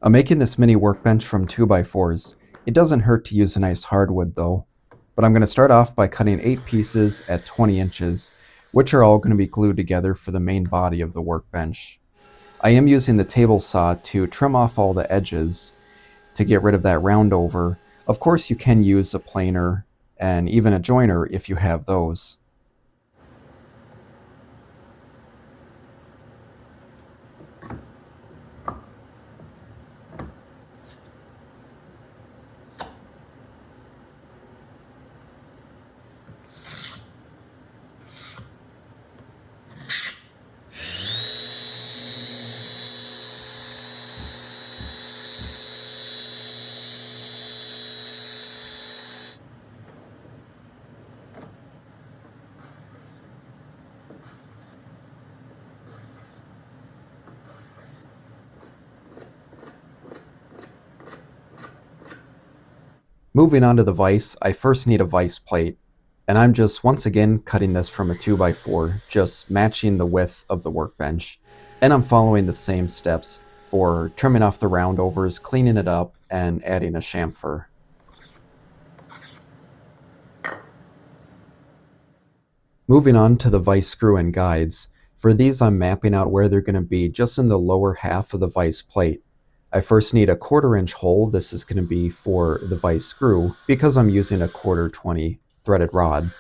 I'm making this mini workbench from 2x4s. It doesn't hurt to use a nice hardwood though, but I'm going to start off by cutting 8 pieces at 20 inches, which are all going to be glued together for the main body of the workbench. I am using the table saw to trim off all the edges to get rid of that round over. Of course you can use a planer and even a joiner if you have those. Moving on to the vise, I first need a vise plate, and I'm just once again cutting this from a 2x4, just matching the width of the workbench. And I'm following the same steps for trimming off the roundovers, cleaning it up, and adding a chamfer. Moving on to the vise screw and guides. For these I'm mapping out where they're going to be just in the lower half of the vise plate. I first need a 1/4 inch hole. This is going to be for the vise screw because I'm using a 1/4 threaded rod.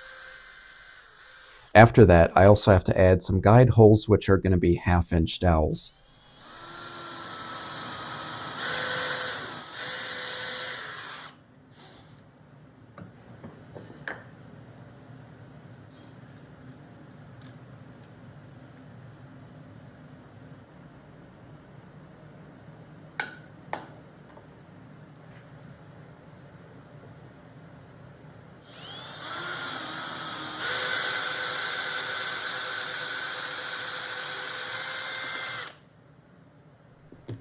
After that, I also have to add some guide holes, which are going to be 1/2 inch dowels.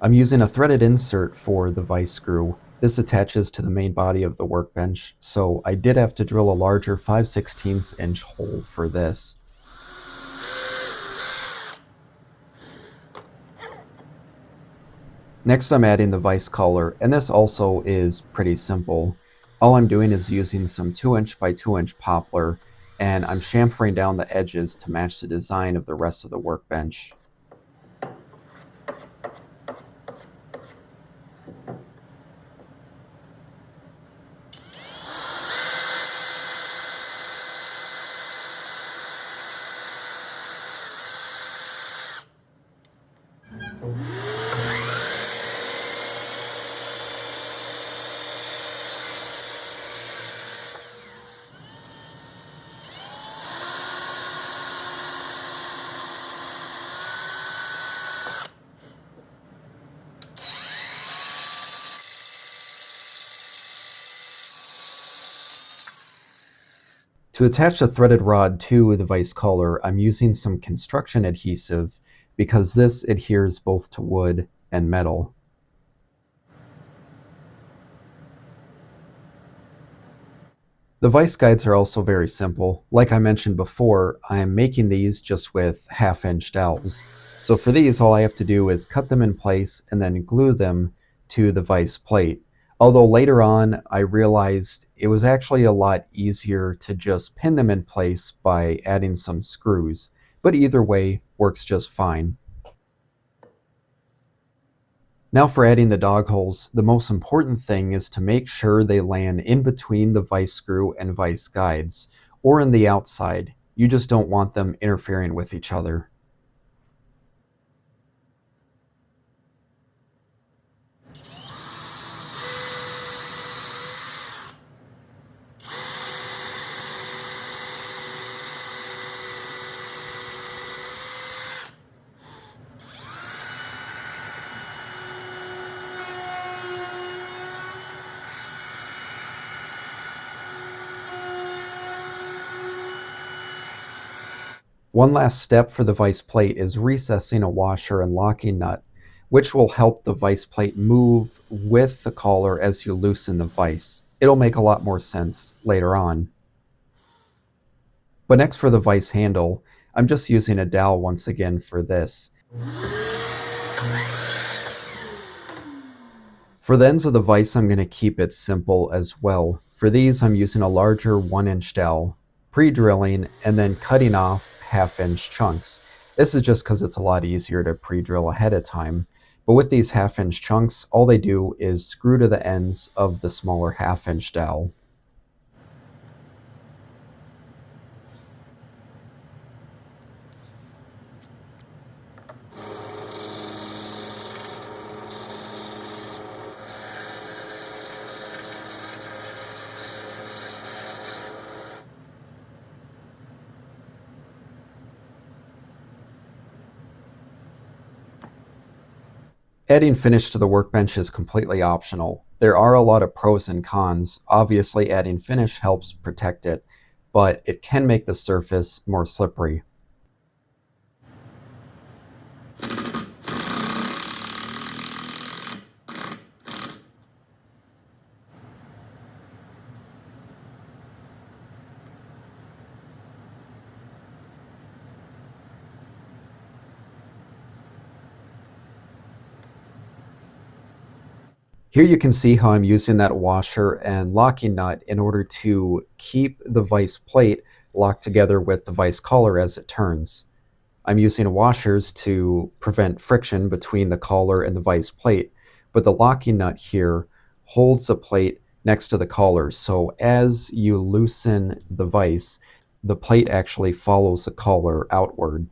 I'm using a threaded insert for the vise screw. This attaches to the main body of the workbench, so I did have to drill a larger 5/16 inch hole for this. Next I'm adding the vise collar, and this also is pretty simple. All I'm doing is using some 2" by 2" poplar, and I'm chamfering down the edges to match the design of the rest of the workbench. To attach the threaded rod to the vise collar, I'm using some construction adhesive because this adheres both to wood and metal. The vise guides are also very simple. Like I mentioned before, I am making these just with 1/2 inch dowels. So for these, all I have to do is cut them in place and then glue them to the vise plate. Although later on, I realized it was actually a lot easier to just pin them in place by adding some screws. But either way, works just fine. Now for adding the dog holes, the most important thing is to make sure they land in between the vise screw and vise guides, or in the outside. You just don't want them interfering with each other. One last step for the vise plate is recessing a washer and locking nut, which will help the vise plate move with the collar as you loosen the vise. It'll make a lot more sense later on. But next for the vise handle, I'm just using a dowel once again for this. For the ends of the vise, I'm going to keep it simple as well. For these, I'm using a larger 1-inch dowel, pre-drilling, and then cutting off half-inch chunks. This is just because it's a lot easier to pre-drill ahead of time. But with these half-inch chunks, all they do is screw to the ends of the smaller half-inch dowel. Adding finish to the workbench is completely optional. There are a lot of pros and cons. Obviously, adding finish helps protect it, but it can make the surface more slippery. Here you can see how I'm using that washer and locking nut in order to keep the vise plate locked together with the vise collar as it turns. I'm using washers to prevent friction between the collar and the vise plate, but the locking nut here holds the plate next to the collar, so as you loosen the vise, the plate actually follows the collar outward.